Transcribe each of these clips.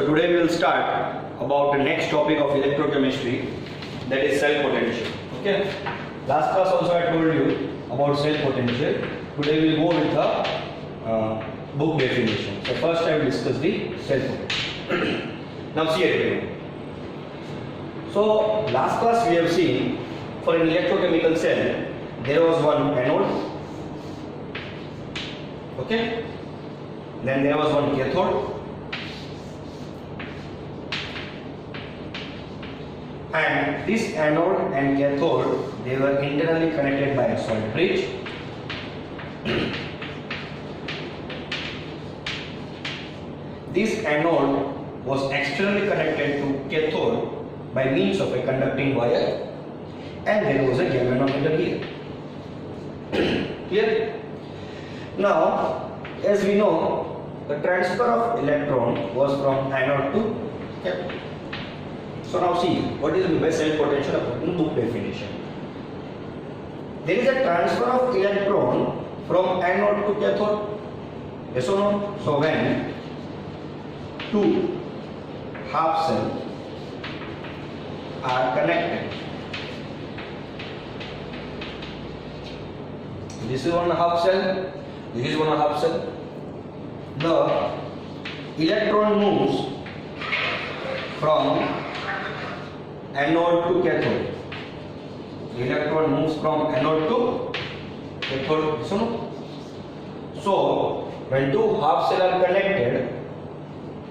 So today we will start about the next topic of electrochemistry, that is cell potential. Okay. Last class also I told you about cell potential. Today we will go with the book definition. So first I will discuss the cell potential. Now see it. So last class we have seen for an electrochemical cell there was one anode. Okay. Then there was one cathode. And this anode and cathode, they were internally connected by a solid bridge. This anode was externally connected to cathode by means of a conducting wire, and there was a galvanometer here. Clear? Now, as we know, the transfer of electron was from anode to cathode. So now see, what is the cell potential according to book definition? There is a transfer of electron from anode to cathode. Yes or no? So when two half cells are connected, this is one half cell, this is one half cell. The electron moves from anode to cathode. The electron moves from anode to cathode. So when two half cells are connected,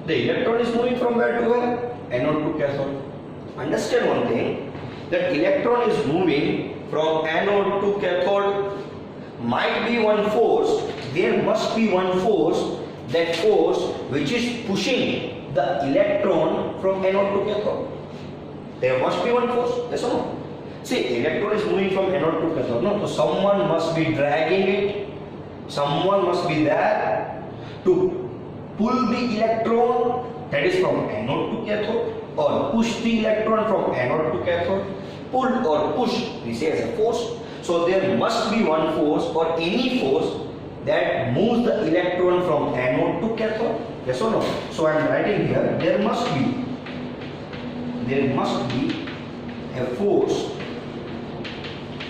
the electron is moving from where to where? Anode to cathode. Understand one thing, that electron is moving from anode to cathode might be one force. There must be one force, that force which is pushing the electron from anode to cathode. There must be one force, yes or no? See, electron is moving from anode to cathode, no? So someone must be dragging it, someone must be there to pull the electron, that is from anode to cathode, or push the electron from anode to cathode. Pull or push, we say as a force. So there must be one force or any force that moves the electron from anode to cathode, yes or no? So I am writing here, there must be a force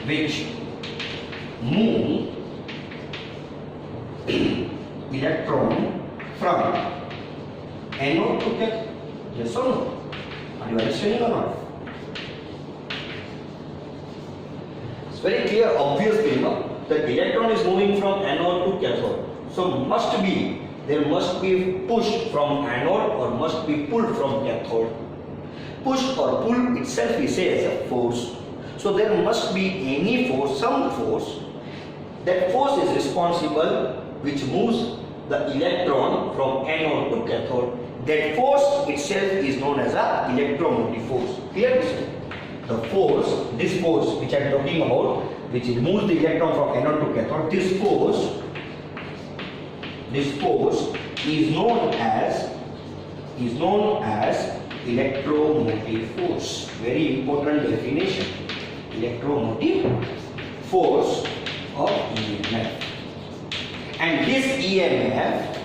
which moves electron from anode to cathode. Yes or no? Are you understanding or not? It's very clear, obvious thing, no? The electron is moving from anode to cathode. So there must be push from anode or must be pulled from cathode. Push or pull itself we say as a force. So there must be any force, some force. That force is responsible which moves the electron from anode to cathode. That force itself is known as a electromotive force. Clear? The force, this force which I am talking about, which moves the electron from anode to cathode, this force is known as electromotive force. Very important definition. Electromotive force of EMF. And this EMF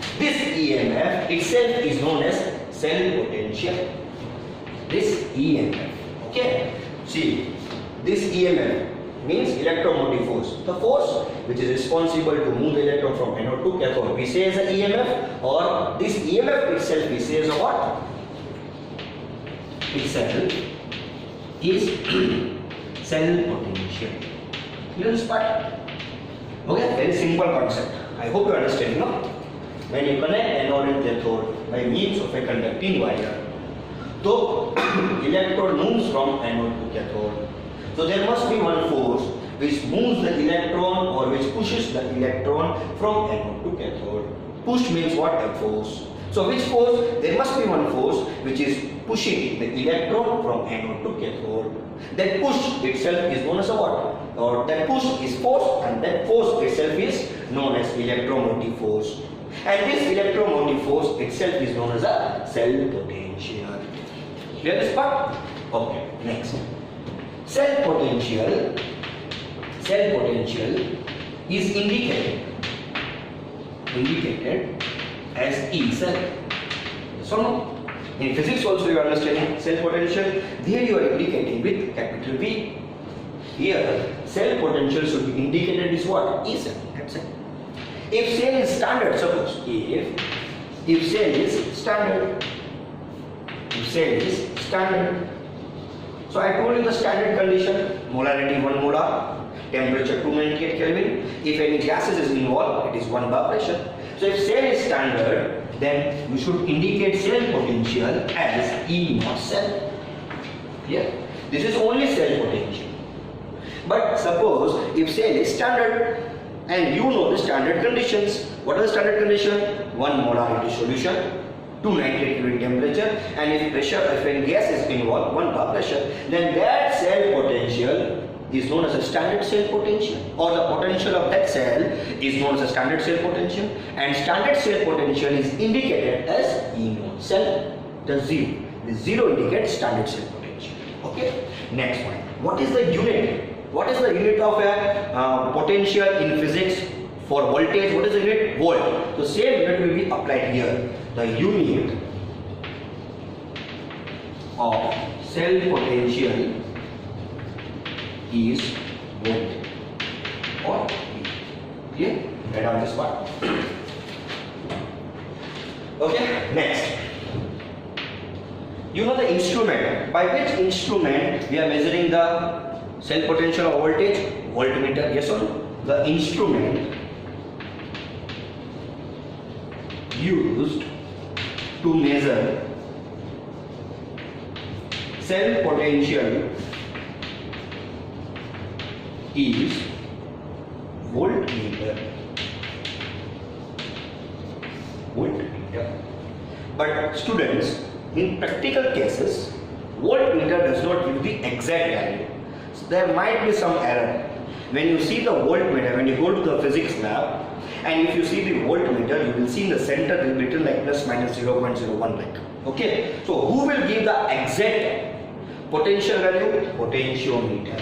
itself is known as cell potential. This EMF. Okay? See, this EMF means electromotive force. The force which is responsible to move the electron from anode to cathode, we say as an EMF, or this EMF itself we say as a what? Itself is cell potential. Clear this part? Okay, very simple concept. I hope you understand, no? When you connect anode and cathode by means of a conducting wire, so electron moves from anode to cathode. So there must be one force which moves the electron or which pushes the electron from anode to cathode. Push means what? A force. So which force? There must be one force which is pushing the electron from anode to cathode. That push itself is known as a what? Or that push is force, and that force itself is known as electromotive force. And this electromotive force itself is known as a cell potential. Clear this part? Okay, next. Cell potential is indicated as E cell. So In physics also you are understanding cell potential. There you are indicating with capital V. Here cell potential should be indicated is what? E cell. That's it. If cell is standard, suppose if cell is standard, so I told you the standard condition: molarity 1 molar, temperature 298 Kelvin. If any gases is involved, it is 1 bar pressure. So if cell is standard, then you should indicate cell potential as E naught cell. Yeah, this is only cell potential. But suppose if cell is standard and you know the standard conditions. What are the standard condition? 1 molarity solution, 298 Kelvin temperature, and if any gas is involved, 1 bar pressure, then that cell potential is known as a standard cell potential, or the potential of that cell is known as a standard cell potential, and standard cell potential is indicated as E naught cell. The 0. The 0 indicates standard cell potential. Okay. Next one. What is the unit? What is the unit of a potential in physics? For voltage, what is the unit? Volt. So same unit will be applied here. The unit of cell potential is volt or V. Clear? Write down this part. Okay, next. You know the instrument. By which instrument we are measuring the cell potential or voltage? Voltmeter, yes or no? The instrument used to measure cell potential is voltmeter. But students, in practical cases, voltmeter does not give the exact value. So there might be some error. When you see the voltmeter, when you go to the physics lab, and if you see the voltmeter, you will see in the center it will be written like plus minus 0.01 like. Okay. So who will give the exact potential value? Potentiometer.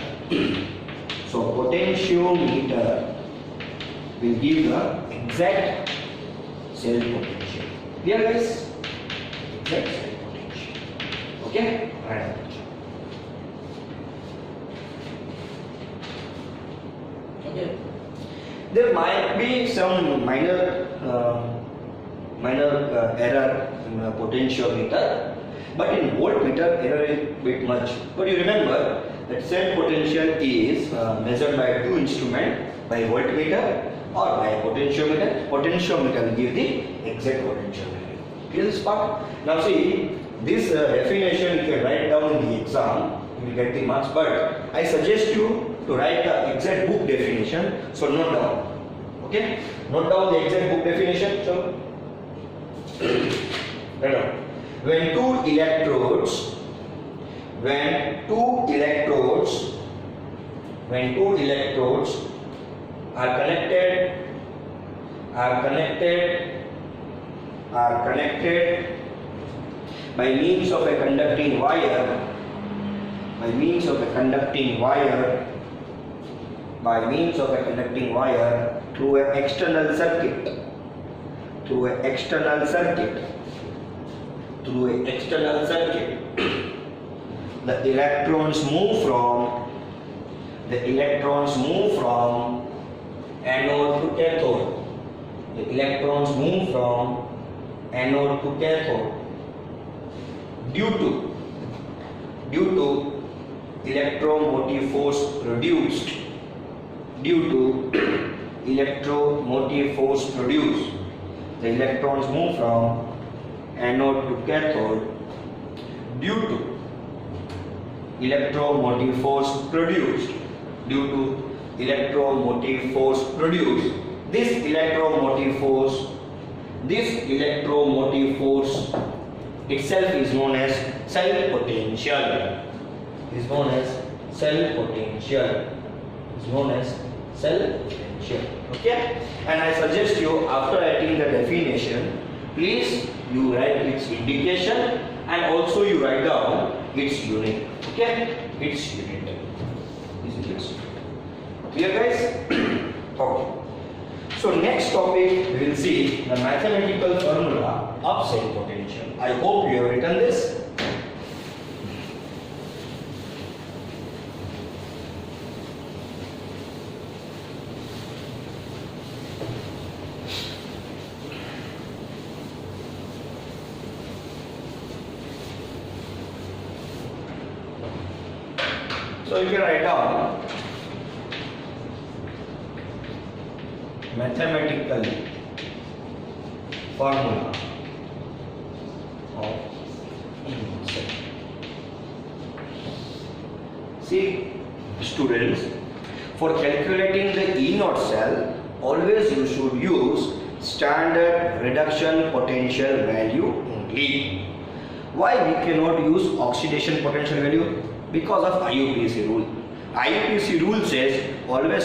So potentiometer will give the exact cell potential. Clear guys? Exact cell potential. Okay? Right. Okay. There might be some minor error in the potentiometer, but in voltmeter error is bit much. But you remember that cell potential is measured by two instruments, by voltmeter or by potentiometer. Potentiometer will give the exact potential value. Clear this part? Now see, this definition you can write down in the exam, you will get the marks, but I suggest you to write the exact book definition, so note down. Okay? Note down the exact book definition. So, write down. When two electrodes are connected by means of a conducting wire, through an external circuit, the electrons move from anode to cathode. Due to electromotive force produced, the electrons move from anode to cathode due to electromotive force produced. This electromotive force itself is known as cell potential. Okay, and I suggest you, after writing the definition, please you write its indication and also you write down its unit. Okay, its unit. Clear guys? Okay. So next topic we will see the mathematical formula of cell potential. I hope you have written this. So you can write down mathematical formula of E0 cell. See students, for calculating the E0 cell, always you should use standard reduction potential value only. Why we cannot use oxidation potential value? Because of IUPAC rule. IUPAC rule says always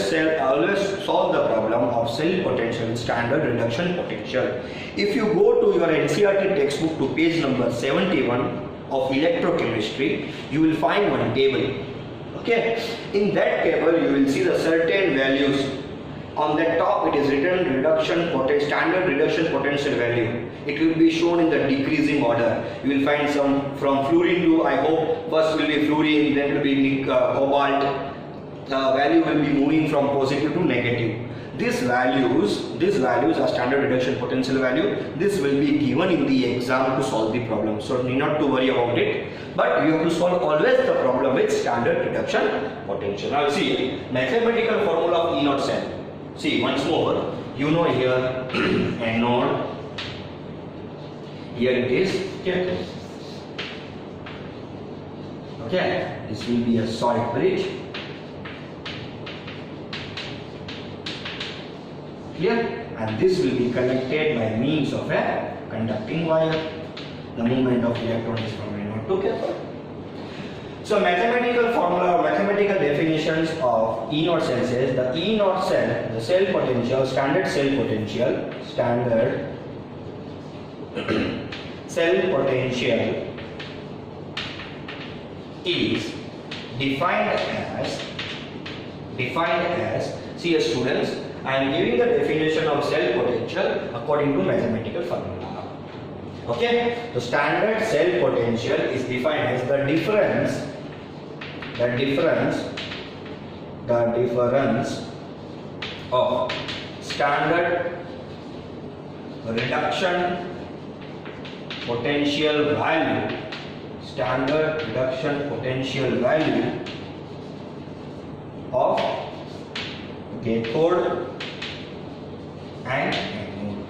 solve the problem of cell potential in standard reduction potential. If you go to your NCERT textbook to page number 71 of electrochemistry, you will find one table. Okay, in that table you will see the certain values. On the top it is written standard reduction potential value. It will be shown in the decreasing order. You will find some from fluorine to, I hope, first will be fluorine, then will be cobalt. The value will be moving from positive to negative. These values are standard reduction potential value. This will be given in the exam to solve the problem. So need not to worry about it. But you have to solve always the problem with standard reduction potential. Now see, mathematical formula of E0 cell. See once more, you know here anode, here it is cathode. Okay, this will be a salt bridge. Clear? And this will be connected by means of a conducting wire. The movement of electron is from anode to cathode. So mathematical formula, mathematical definitions of E0 cell says the E0 cell, the cell potential, standard cell potential is defined as, see students, I am giving the definition of cell potential according to mathematical formula. Okay, the standard cell potential is defined as the difference of standard reduction potential value of cathode and anode.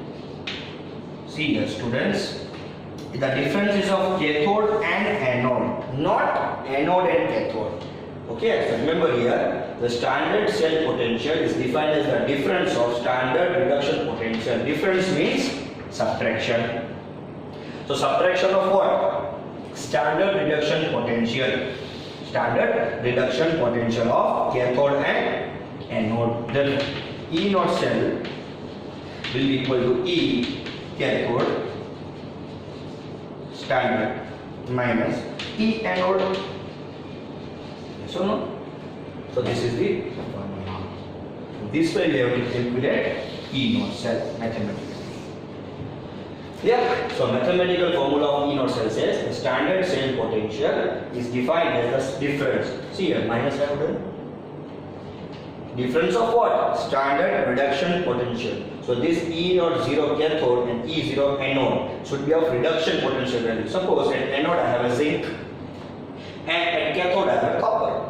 See here students, the difference is of cathode and anode, not anode and cathode. Okay, so remember here, the standard cell potential is defined as the difference of standard reduction potential. Difference means subtraction. So subtraction of what? Standard reduction potential. Standard reduction potential of cathode and anode. Then E0 cell will be equal to E cathode standard minus E anode. Yes or no? So this is the formula. This way we have to calculate E0 cell mathematically. Yeah. So mathematical formula of E0 cell says the standard cell potential is defined as the difference. See here, minus I have done. Difference of what? Standard reduction potential. So this E0 cathode and E0 anode should be of reduction potential value. Suppose at anode I have a zinc and at cathode I have a copper.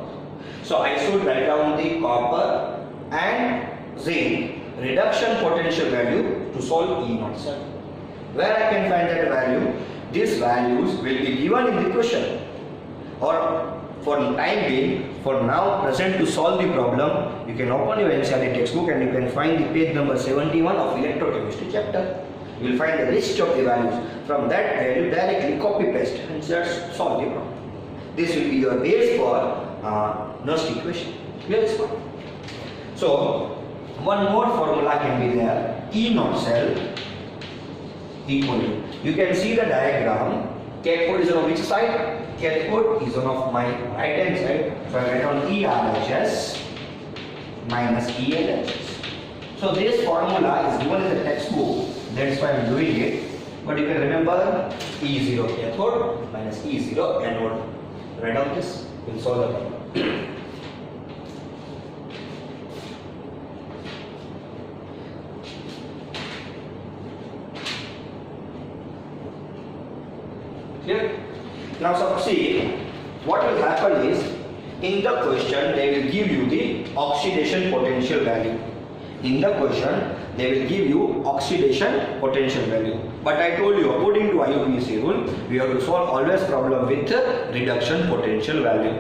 So I should write down the copper and zinc reduction potential value to solve E0 cell. Where I can find that value? These values will be given in the question. Or for time being, for now present to solve the problem, you can open your NCERT textbook and you can find the page number 71 of electrochemistry chapter. You will find the list of the values. From that value directly copy paste and just solve the problem. This will be your base for Nernst equation. Clear this one? So one more formula can be there. E0 cell equal to, you can see the diagram. Cathode is on which side? Cathode is on my right hand side. So I write on ERHS minus ELHS. So this formula is given in the textbook, that's why I am doing it. But you can remember E0 cathode minus E0 anode. Write down this, we'll solve the problem. Clear? Now so see, what will happen is, in the question they will give you the oxidation potential value. In the question they will give you oxidation potential value. But I told you, according to IUPAC rule, we have to solve always problem with reduction potential value.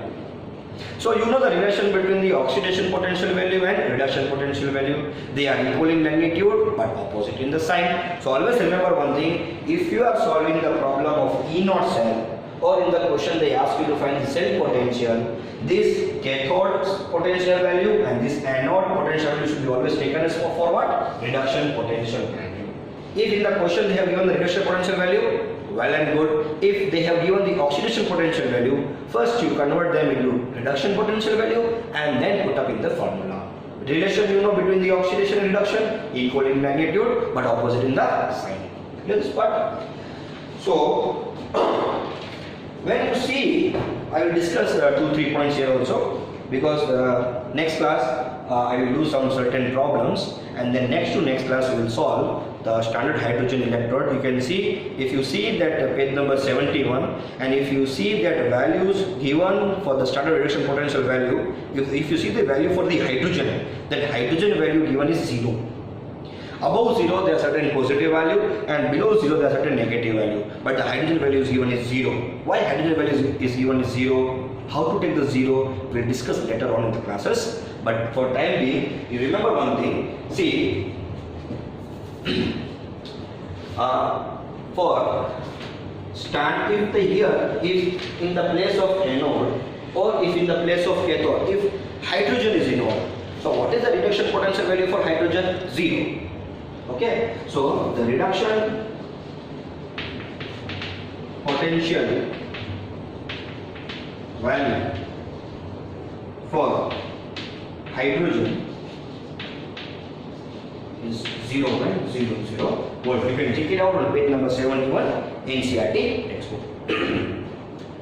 So you know the relation between the oxidation potential value and reduction potential value. They are equal in magnitude but opposite in the sign. So always remember one thing, if you are solving the problem of E0 cell, or in the question they ask you to find the cell potential, this cathode potential value and this anode potential value should be always taken as for what? Reduction potential value. If in the question they have given the reduction potential value, well and good. If they have given the oxidation potential value, first you convert them into reduction potential value and then put up in the formula. Relation you know between the oxidation and reduction, equal in magnitude but opposite in the sign. Clear this part? So when you see, I will discuss 2-3 points here also, because next class I will do some certain problems, and then next to next class we will solve the standard hydrogen electrode. You can see, if you see that page number 71, and if you see that values given for the standard reduction potential value, if you see the value for the hydrogen, that hydrogen value given is 0. Above 0 there are certain positive value, and below 0 there are certain negative value, but the hydrogen value is given is 0. Why hydrogen value is given is 0? How to take the 0 we will discuss later on in the classes, but for time being you remember one thing. See, for stand if in the place of anode or if in the place of cathode, if hydrogen is involved, so what is the reduction potential value for hydrogen? 0. Okay, so the reduction potential value for hydrogen is 0.00 volt. You can check it out on page number 71 NCERT textbook.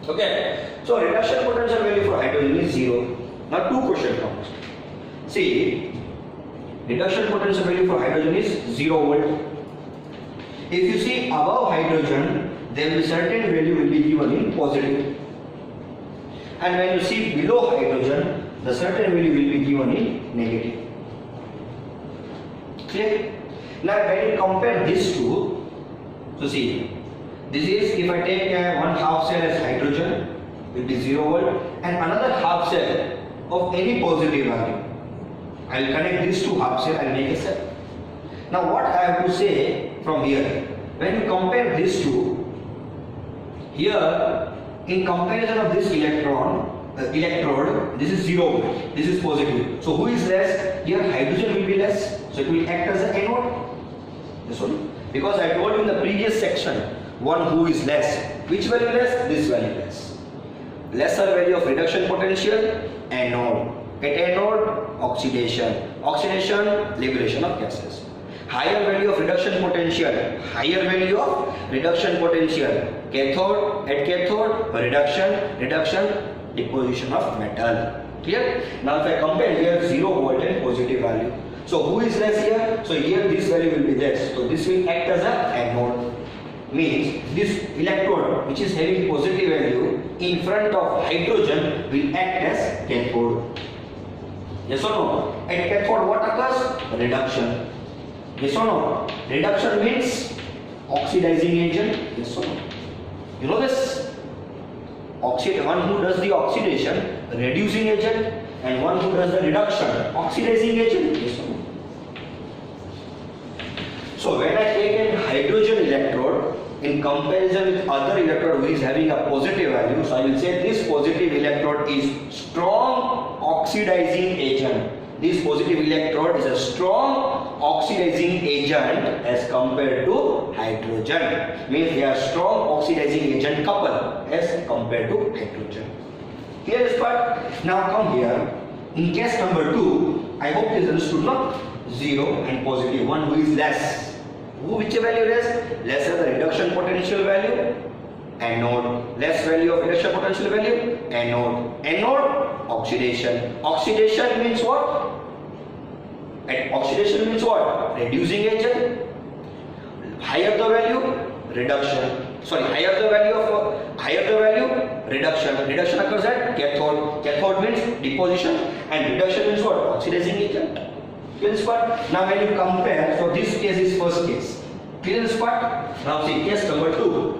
Okay, so reduction potential value for hydrogen is 0. Now two questions comes. See, reduction potential value for hydrogen is 0 volt. If you see above hydrogen, there will be certain value will be given in positive, and when you see below hydrogen, the certain value will be given in negative. Clear? Now when you compare these two, so see, this is, if I take one half cell as hydrogen, it will be 0 volt, and another half cell of any positive value. I will connect these two half cell and make a cell. Now what I have to say from here, when you compare these two, here in comparison of this electrode, this is 0 volt, this is positive. So who is less? Here hydrogen will be less, so it will act as an anode. This one, because I told you in the previous section, one who is less. Which value less? This value less. Lesser value of reduction potential, anode. At anode, oxidation. Oxidation, liberation of gases. Higher value of reduction potential. Higher value of reduction potential. Cathode, at cathode, reduction, deposition of metal. Clear? Now if I compare here 0 volt and positive value. So who is less here? So here this value will be less. So this will act as a anode. Means this electrode which is having positive value in front of hydrogen will act as cathode. Yes or no? At cathode what occurs? Reduction. Yes or no? Reduction means oxidizing agent. Yes or no? You know this? One who does the oxidation, reducing agent, and one who does the reduction, oxidizing agent. Yes or no? So when I take a hydrogen electrode in comparison with other electrode who is having a positive value, so I will say this positive electrode is strong oxidizing agent. This positive electrode is a strong oxidizing agent as compared to hydrogen. Means they are strong oxidizing agent couple as compared to hydrogen. Clear this part? Now come here. In case number 2, I hope this is understood now. 0 and positive 1 who is less. Which value less? Lesser the reduction potential value, anode. Less value of reduction potential value, anode. Anode, oxidation. Oxidation means what? And oxidation means what? Reducing agent. Higher the value, reduction. Sorry, higher the value, reduction. Reduction occurs at cathode. Cathode means deposition, and reduction means what? Oxidizing agent. Clear this part? Now when you compare, so this case is first case. Clear this part? Now see case number 2.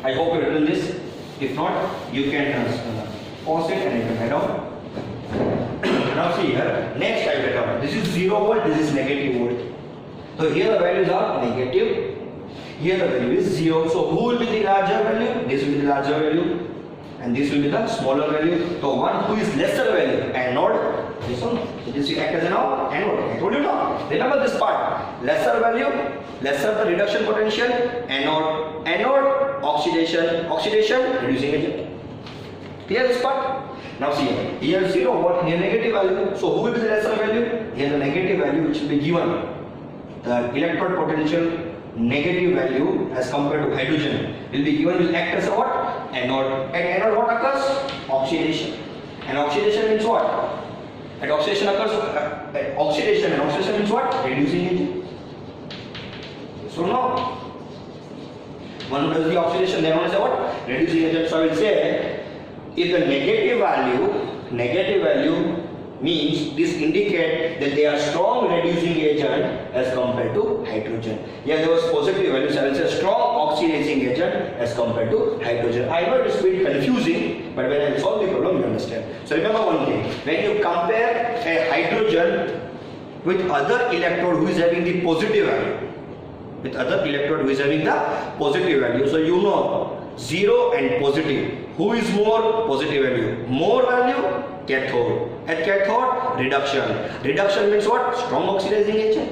I hope you have done this. If not, you can pause it and you can write down. Now see here, next I write down. This is 0 volt, this is negative volt. So here the values are negative. Here the value is 0. So who will be the larger value? This will be the larger value. And this will be the smaller value. So one who is lesser value, anode. This one, so this will act as an anode. I told you now. Remember this part. Lesser value, lesser the reduction potential, anode. Anode, oxidation. Oxidation, reducing agent. Clear this part? Now see here 0 volt, here negative value. So who will be the lesser value? Here the negative value which will be given. The electrode potential negative value as compared to hydrogen will be given, will act as a what? Anode. At anode what occurs? Oxidation. And oxidation means what? At oxidation occurs oxidation, and oxidation means what? Reducing agent. So now one who does the oxidation, then one is a what? Reducing agent. So I will say if the negative value means this indicate that they are strong reducing agent as compared to hydrogen. Yeah, there was positive value, so I will say strong oxidizing agent as compared to hydrogen. I know it's a bit confusing, but when I solve the problem you understand. So remember one thing, when you compare a hydrogen with other electrode who is having the positive value, so you know 0 and positive, who is more? Positive value. More value? Cathode. At cathode, reduction. Reduction means what? Strong oxidizing agent.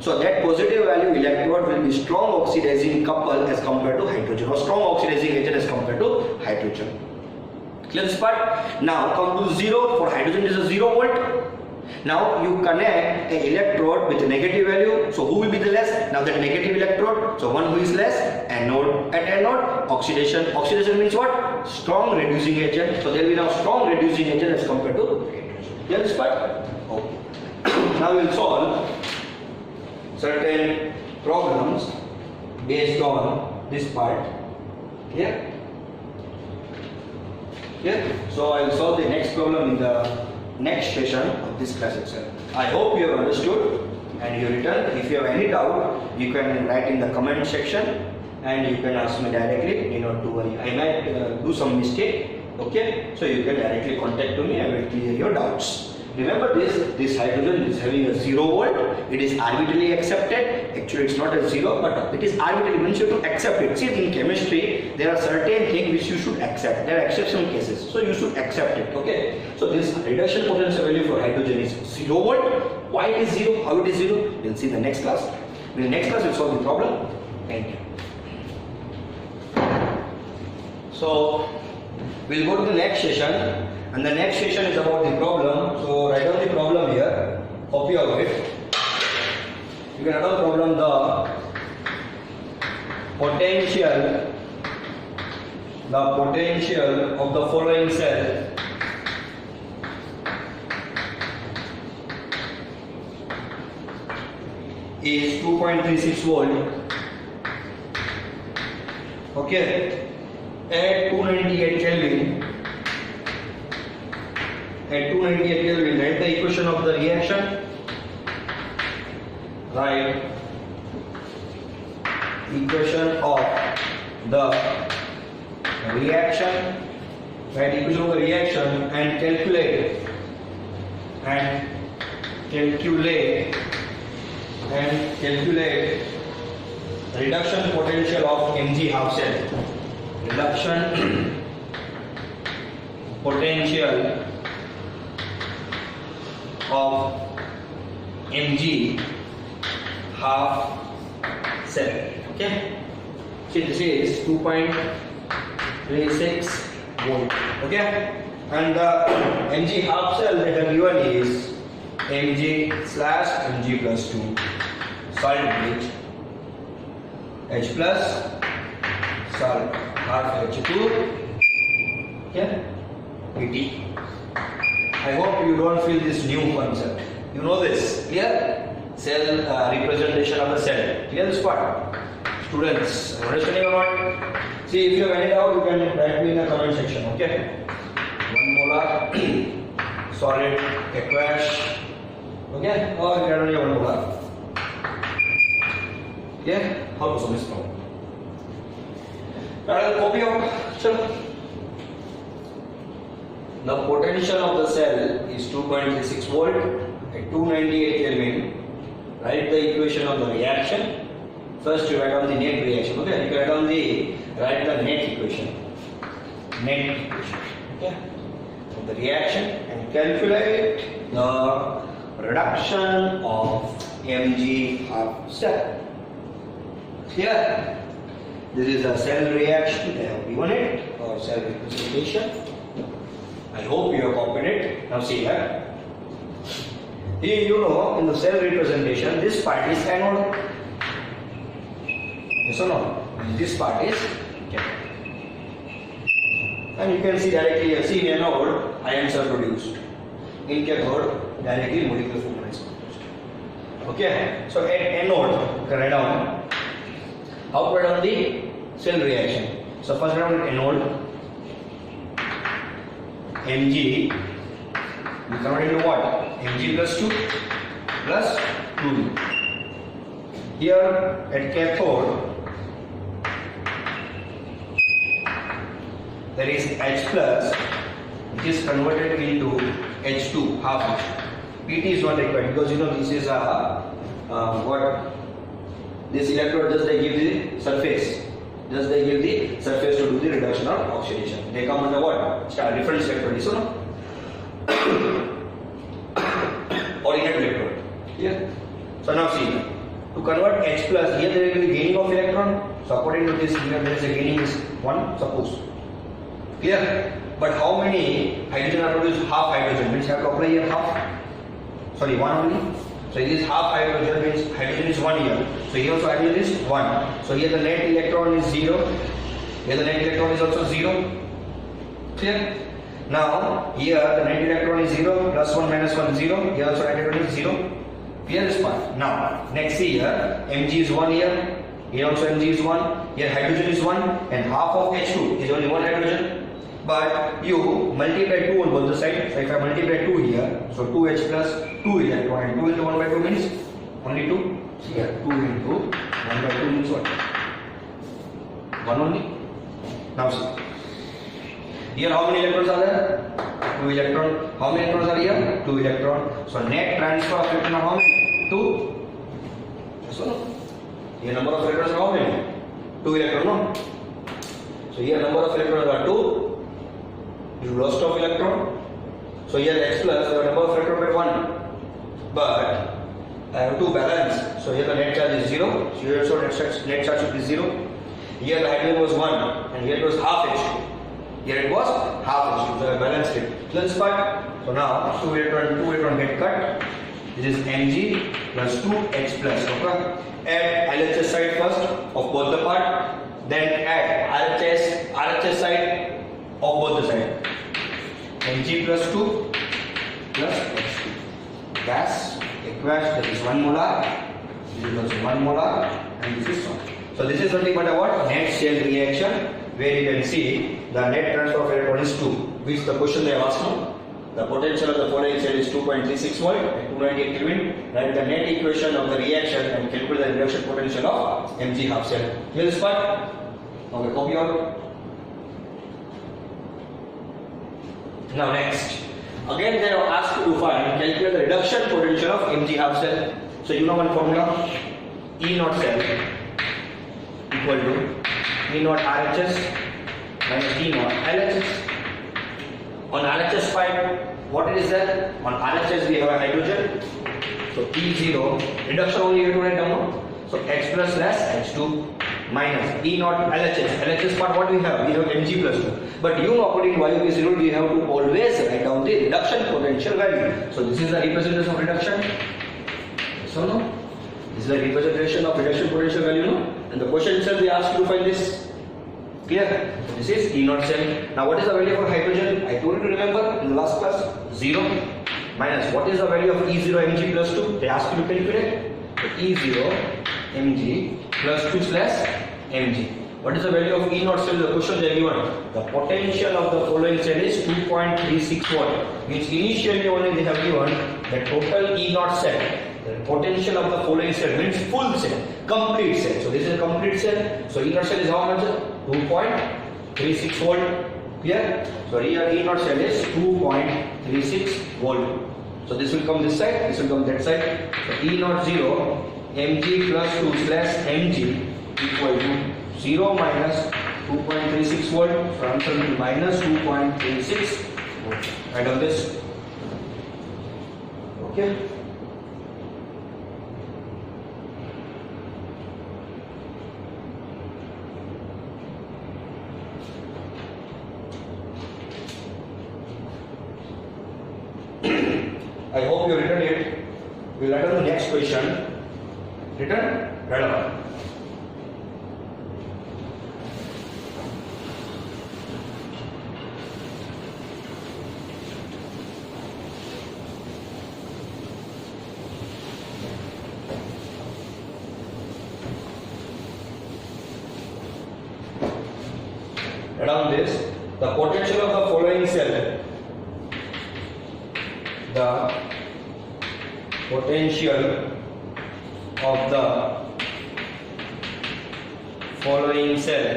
So that positive value electrode will be strong oxidizing couple as compared to hydrogen, or strong oxidizing agent as compared to hydrogen. Clear this part? Now come to 0. For hydrogen is a 0 volt. Now you connect an electrode with a negative value. So who will be the less? Now that negative electrode. So one who is less, anode. At anode, oxidation. Oxidation means what? Strong reducing agent. So there will be now strong reducing agent as compared to hydrogen. Clear this part? Okay. Now we will solve certain problems based on this part. Here. So I will solve the next problem in the next session of this class itself. I hope you have understood and you return. If you have any doubt, you can write in the comment section and you can ask me directly. Not to worry. I might do some mistake. Okay, so you can directly contact me. I will clear your doubts. Remember this hydrogen is having a 0 volt. It is arbitrarily accepted. Actually, it's not a 0, but it is arbitrarily. Means you have to accept it. See, in chemistry, there are certain things which you should accept. There are exceptional cases, so you should accept it. Okay. So this reduction potential value for hydrogen is 0 volt. Why it is 0? How it is 0? We'll see in the next class. In the next class, we'll solve the problem. Thank you. So we'll go to the next session. And the next session is about the problem. So write down the problem here. Copy of it. You can write down the problem. The potential of the following cell is 2.36 volt. Okay. At 298 Kelvin. At 298 Kelvin, write the equation of the reaction. Write equation of the reaction. Write equation of the reaction and calculate reduction potential of Mg half cell. Reduction potential of Mg half cell. Okay. See, this is 2.36 volt. Okay. And the Mg half cell that are given is Mg/Mg plus 2 salt bridge H plus salt half H2 okay Pt. I hope you don't feel this new concept. You know this, clear? Cell representation of the cell. Clear this part? Students, understanding or not? See, if you have any doubt, you can write me in the comment section, okay? 1 molar solid aqueous, okay? Or you can only 1 molar. Yeah? How to solve this problem? Now, I'll copy out. The potential of the cell is 2.36 volt at 298 Kelvin. Write the equation of the reaction. First you write down the net reaction. Okay, you write the net equation. Okay, of the reaction and calculate the reduction of Mg half cell. Here, this is a cell reaction. They have given it or cell representation. I hope you have copied it. Now see here. Here you know in the cell representation this part is anode. Yes or no? And this part is cathode. And you can see directly here. See in anode ions are produced. In cathode directly molecular formula is produced. Okay. So at anode, write down. How to write down the cell reaction? So first write down anode. Mg, we convert into what? Mg plus 2 plus 2. Here at cathode, there is H plus, which is converted into H2, half H2. Pt is not required because you know this is a what? This electrode just they give the surface. Just they give the surface to do the reduction or oxidation. They come under what? Different electrode. So no? Ordinate electrode. Yeah. So now see. To convert H plus, here there will be gaining of electron. So according to this, here there is a gaining is 1, suppose. Clear? But how many hydrogen are produced? Half hydrogen means you have to apply here half. Sorry, 1 only. So it is half hydrogen means hydrogen is 1 here. So here also hydrogen is 1. So here the net electron is 0. Here the net electron is also 0. Clear? Now here the net electron is 0, plus 1 minus 1 0. Here also net electron is 0. Clear this part? Now next see here Mg is 1 here. Here also Mg is 1. Here hydrogen is 1 and half of H2 is only 1 hydrogen. But you multiply 2 on both the sides. So if I multiply 2 here, so 2H plus 2 electron and 2 into 1 by 2 means only 2. So here 2 into 1 by 2 means what? 1 only. Now see. Here how many electrons are there? 2 electron. How many electrons are here? 2 electron. So net transfer of electron how many? 2. So no. Here number of electrons are how many? 2 electron no. So here number of electrons are 2. You lost of electron. So here X plus the number of electron by 1. But I have to balance. So here the net charge is 0. So here also net charge should be 0. Here the hydrogen was 1 and here it was half H2. Here it was half H2. So I balanced it. Plus part. So now 2 electron get cut. This is Mg plus 2H plus. Okay. Add LHS side first of both the part. Then add RHS side of both the side. Mg plus 2 plus H2. Gas, aqueous, that is 1 molar. This is also 1 molar and this is 1. So this is nothing but a what? Net cell reaction where you can see the net transfer of electron is 2. Which the question they have asked now. The potential of the following cell is 2.36 volt at 298 Kelvin. Write the net equation of the reaction and calculate the reduction potential of Mg half cell. Clear this part? Okay, copy out. Now next. Again they are asked to find calculate the reduction potential of Mg half cell. So you know one formula. E naught cell equal to E naught RHS minus E naught LHS. On RHS side, what is that? On RHS we have a hydrogen. So E0, reduction only you have to write down. So H plus less H2 minus E naught LHS. LHS part what we have? We have Mg plus 2. But you know, according to Y is rule, we have to always write down the reduction potential value. So this is the representation of reduction. So no, this is the representation of reduction potential value. No, and the question itself they ask you to find this. Clear? This is E naught cell. Now what is the value for hydrogen? I told you to remember in the last class 0 minus what is the value of E0 Mg plus 2? They ask you to calculate. So E0 Mg plus 2 slash Mg. What is the value of E naught cell? The question they are given. The potential of the following cell is 2.36 volt. Means initially only they have given the total E naught cell. The potential of the following cell means full cell, complete cell. So this is a complete cell. So E naught cell is how much? 2.36 volt. Clear? So here E naught cell is 2.36 volt. So this will come this side, this will come that side. So E naught 0 Mg plus 2 slash Mg equal to 0 minus 2.36 volt. So answer will be minus 2.36 volt. Write down this. Okay. I hope you written it. We will attend the next question. Written? Right on. Write down this. The potential of the following cell. The potential of the following cell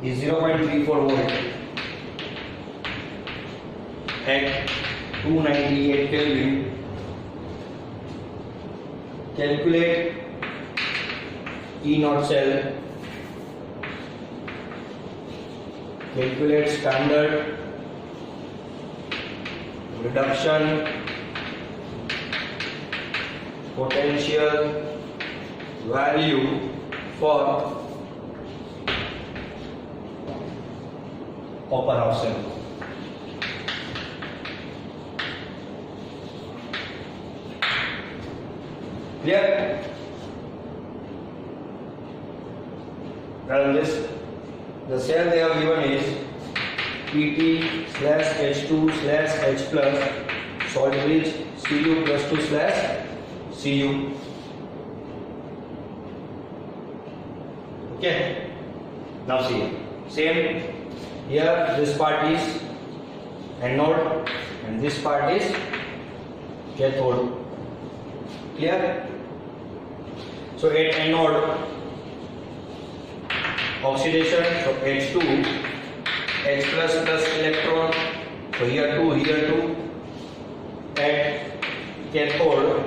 is 0.34 volt at 298 Kelvin. Calculate E naught cell. Calculate standard reduction potential value for copper half cell. Clear? Run this. The cell they have given is Pt slash H2 slash H plus salt bridge Cu plus 2 slash Cu. Okay. Now see. Same. Here this part is anode and this part is cathode. Clear? So at anode oxidation, so H2 H plus plus electron, so here 2, here 2. At cathode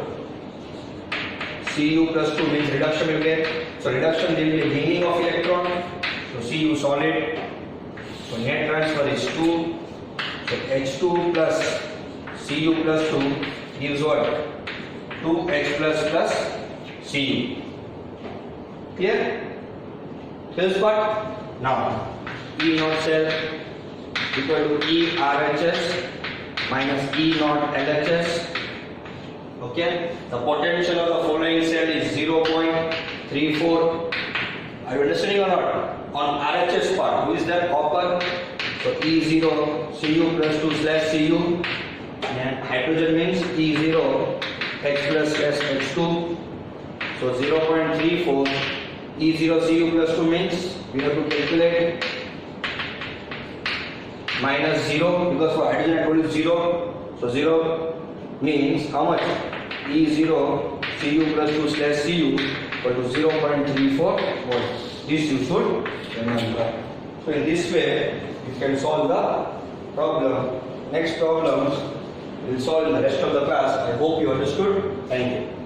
Cu plus 2 means reduction will get, so reduction there will be gaining of electron, so Cu solid, so net transfer is 2, so H2 plus Cu plus 2 gives what? 2H plus plus Cu. Clear? This part. Now E naught cell equal to E RHS minus E naught LHS. Okay, the potential of the following cell is 0.34. Are you understanding or not? On RHS part, who is that? Copper. So E0 Cu plus 2 slash Cu, and hydrogen means E0 H plus slash H2. So 0.34 E0 Cu plus 2 means we have to calculate minus 0, because for hydrogen I told you 0. So 0 means how much? E0 Cu plus 2 slash Cu equal to 0.34 volts. This you should remember. So in this way you can solve the problem. Next problems we will solve in the rest of the class. I hope you understood. Thank you.